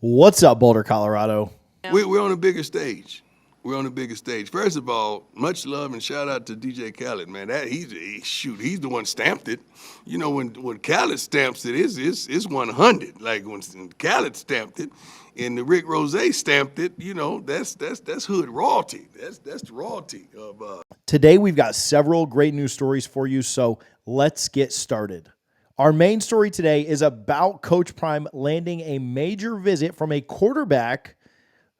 What's up, Boulder, Colorado? We're on a bigger stage. We're on a bigger stage. First of all, much love and shout out to DJ Khaled, man. He's the one stamped it. You know, when Khaled stamps it, it's 100. Like when Khaled stamped it, and the Rick Rose stamped it, you know, that's hood royalty. That's the royalty of. Today we've got several great news stories for you, so let's get started. Our main story today is about Coach Prime landing a major visit from a quarterback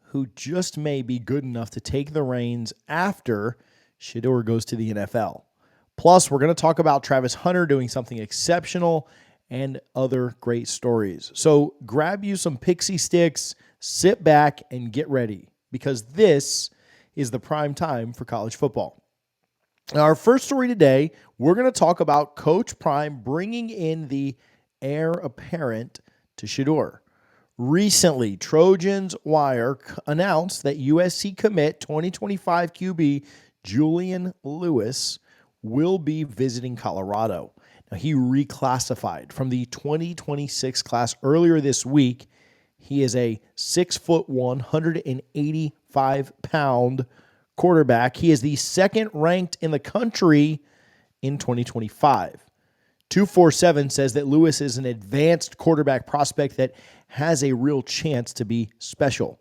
who just may be good enough to take the reins after Shedeur goes to the NFL. Plus, we're going to talk about Travis Hunter doing something exceptional and other great stories. So grab you some pixie sticks, sit back, and get ready, because this is the prime time for college football. Now, our first story today, we're going to talk about Coach Prime bringing in the heir apparent to Shedeur. Recently, Trojans Wire announced that USC commit 2025 QB Julian Lewis will be visiting Colorado. Now, he reclassified from the 2026 class earlier this week. He is a 6'1", 185-pound quarterback. He is the second ranked in the country in 2025. 247 says that Lewis is an advanced quarterback prospect that has a real chance to be special.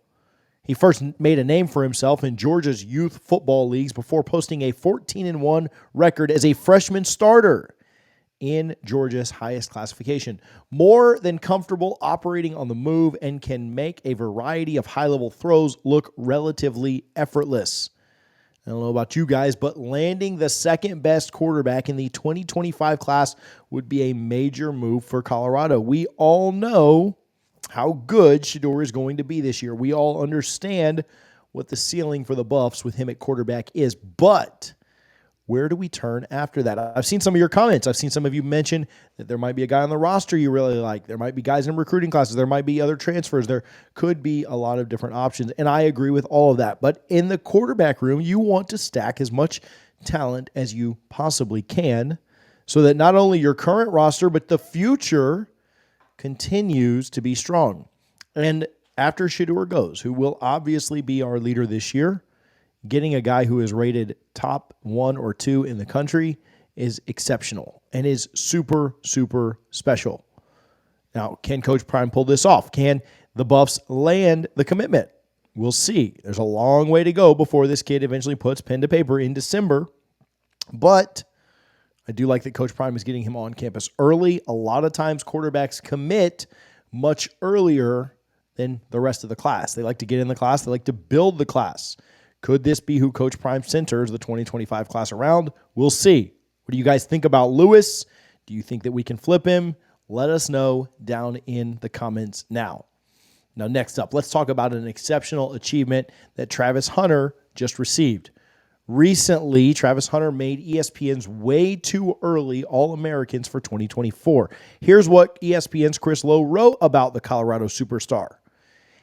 He first made a name for himself in Georgia's youth football leagues before posting a 14-1 record as a freshman starter in Georgia's highest classification. More than comfortable operating on the move and can make a variety of high-level throws look relatively effortless. I don't know about you guys, but landing the second best quarterback in the 2025 class would be a major move for Colorado. We all know how good Shedeur is going to be this year. We all understand what the ceiling for the Buffs with him at quarterback is, but where do we turn after that? I've seen some of your comments. I've seen some of you mention that there might be a guy on the roster you really like. There might be guys in recruiting classes. There might be other transfers. There could be a lot of different options, and I agree with all of that. But in the quarterback room, you want to stack as much talent as you possibly can so that not only your current roster, but the future continues to be strong. And after Shedeur goes, who will obviously be our leader this year, getting a guy who is rated top 1 or 2 in the country is exceptional and is super, super special. Now, can Coach Prime pull this off? Can the Buffs land the commitment? We'll see. There's a long way to go before this kid eventually puts pen to paper in December. But I do like that Coach Prime is getting him on campus early. A lot of times quarterbacks commit much earlier than the rest of the class. They like to get in the class. They like to build the class. Could this be who Coach Prime centers the 2025 class around? We'll see. What do you guys think about Lewis? Do you think that we can flip him? Let us know down in the comments now. Now, next up, let's talk about an exceptional achievement that Travis Hunter just received. Recently, Travis Hunter made ESPN's way too early All-Americans for 2024. Here's what ESPN's Chris Lowe wrote about the Colorado superstar.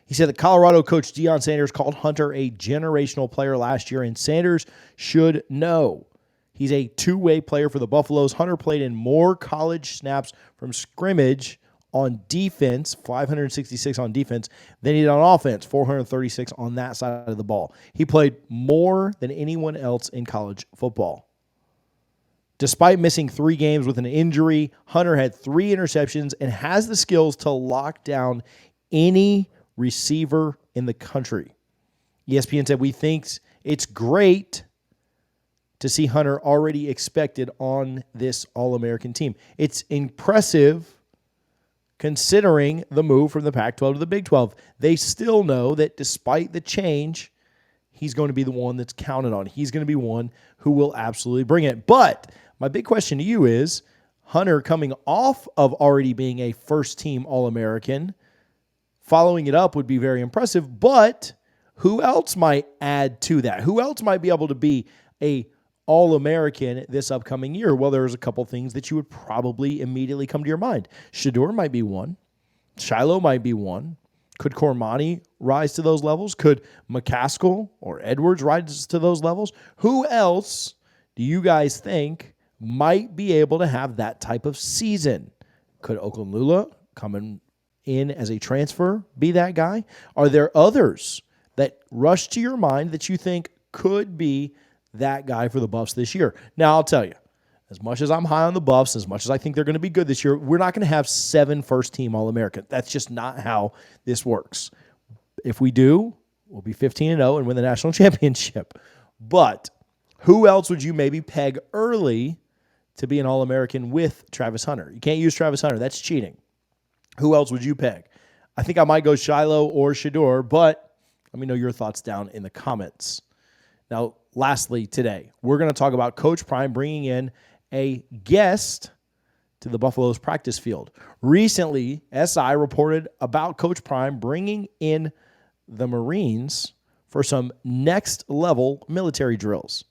He said that Colorado coach Deion Sanders called Hunter a generational player last year, and Sanders should know. He's a two-way player for the Buffaloes. Hunter played in more college snaps from scrimmage on defense, 566 on defense, than he did on offense, 436 on that side of the ball. He played more than anyone else in college football. Despite missing 3 games with an injury, Hunter had 3 interceptions and has the skills to lock down any receiver in the country. ESPN said, we think it's great to see Hunter already expected on this All-American team. It's impressive considering the move from the Pac-12 to the Big 12. They still know that despite the change, he's going to be the one that's counted on. He's going to be one who will absolutely bring it. But my big question to you is, Hunter coming off of already being a first-team All-American, following it up would be very impressive, but who else might add to that? Who else might be able to be a All-American this upcoming year? Well, there's a couple things that you would probably immediately come to your mind. Shedeur might be one. Shiloh might be one. Could Cormani rise to those levels? Could McCaskill or Edwards rise to those levels? Who else do you guys think might be able to have that type of season? Could Okunlula come in in as a transfer be that guy? Are there others that rush to your mind that you think could be that guy for the Buffs this year? Now, I'll tell you, as much as I'm high on the Buffs, as much as I think they're going to be good this year, we're not going to have 7 first-team All-American. That's just not how this works. If we do, we'll be 15-0 and win the national championship. But who else would you maybe peg early to be an All-American with Travis Hunter? You can't use Travis Hunter. That's cheating. Who else would you peg? I think I might go Shiloh or Shedeur, but let me know your thoughts down in the comments. Now, lastly, today, we're going to talk about Coach Prime bringing in a guest to the Buffalo's practice field. Recently, SI reported about Coach Prime bringing in the Marines for some next-level military drills.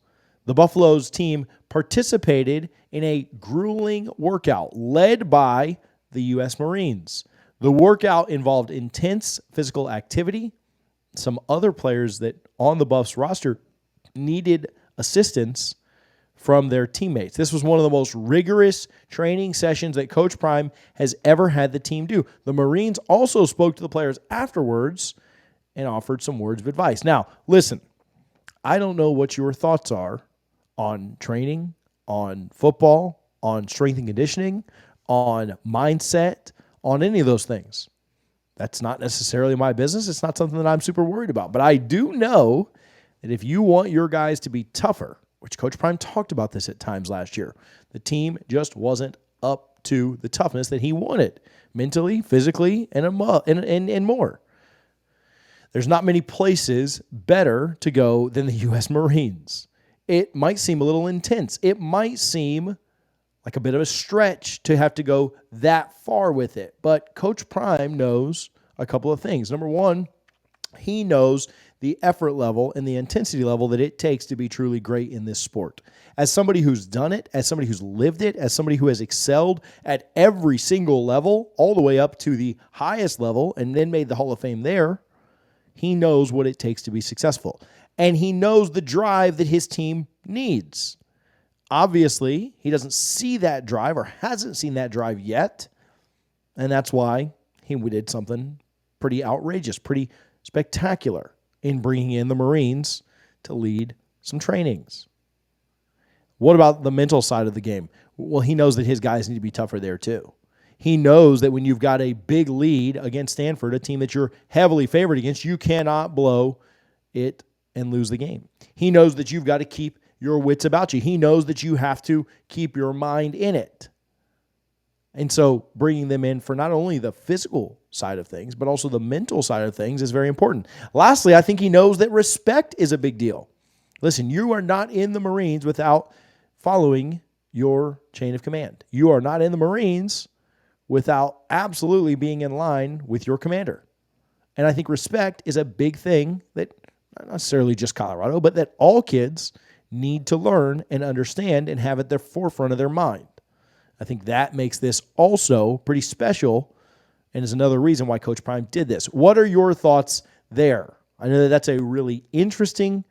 The Buffalo's team participated in a grueling workout led by the U.S. Marines. The workout involved intense physical activity. Some other players that on the Buffs roster needed assistance from their teammates. This was one of the most rigorous training sessions that Coach Prime has ever had the team do. The Marines also spoke to the players afterwards and offered some words of advice. Now, listen, I don't know what your thoughts are on training, on football, on strength and conditioning, on mindset, on any of those things. That's not necessarily my business. It's not something that I'm super worried about. But I do know that if you want your guys to be tougher, which Coach Prime talked about this at times last year, the team just wasn't up to the toughness that he wanted, mentally, physically, and more. There's not many places better to go than the U.S. Marines. It might seem a little intense. It might seem like a bit of a stretch to have to go that far with it. But Coach Prime knows a couple of things. Number one, he knows the effort level and the intensity level that it takes to be truly great in this sport. As somebody who's done it, as somebody who's lived it, as somebody who has excelled at every single level, all the way up to the highest level, and then made the Hall of Fame there, he knows what it takes to be successful. And he knows the drive that his team needs. Obviously, he doesn't see that drive or hasn't seen that drive yet, and that's why he did something pretty outrageous, pretty spectacular in bringing in the Marines to lead some trainings. What about the mental side of the game? Well, he knows that his guys need to be tougher there too. He knows that when you've got a big lead against Stanford, a team that you're heavily favored against, you cannot blow it and lose the game. He knows that you've got to keep your wits about you. He knows that you have to keep your mind in it. And so bringing them in for not only the physical side of things, but also the mental side of things is very important. Lastly, I think he knows that respect is a big deal. Listen, you are not in the Marines without following your chain of command. You are not in the Marines without absolutely being in line with your commander. And I think respect is a big thing that not necessarily just Colorado, but that all kids need to learn and understand and have at the forefront of their mind. I think that makes this also pretty special and is another reason why Coach Prime did this. What are your thoughts there? I know that that's a really interesting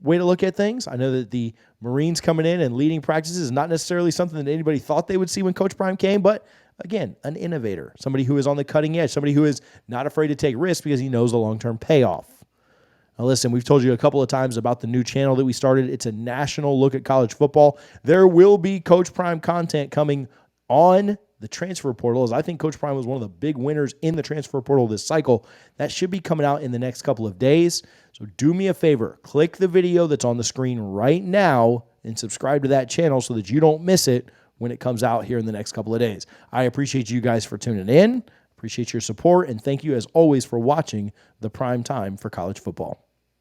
way to look at things. I know that the Marines coming in and leading practices is not necessarily something that anybody thought they would see when Coach Prime came, but again, an innovator, somebody who is on the cutting edge, somebody who is not afraid to take risks because he knows the long-term payoff. Now, listen, we've told you a couple of times about the new channel that we started. It's a national look at college football. There will be Coach Prime content coming on the transfer portal, as I think Coach Prime was one of the big winners in the transfer portal this cycle. That should be coming out in the next couple of days. So do me a favor, click the video that's on the screen right now and subscribe to that channel so that you don't miss it when it comes out here in the next couple of days. I appreciate you guys for tuning in, appreciate your support, and thank you as always for watching the Prime Time for college football.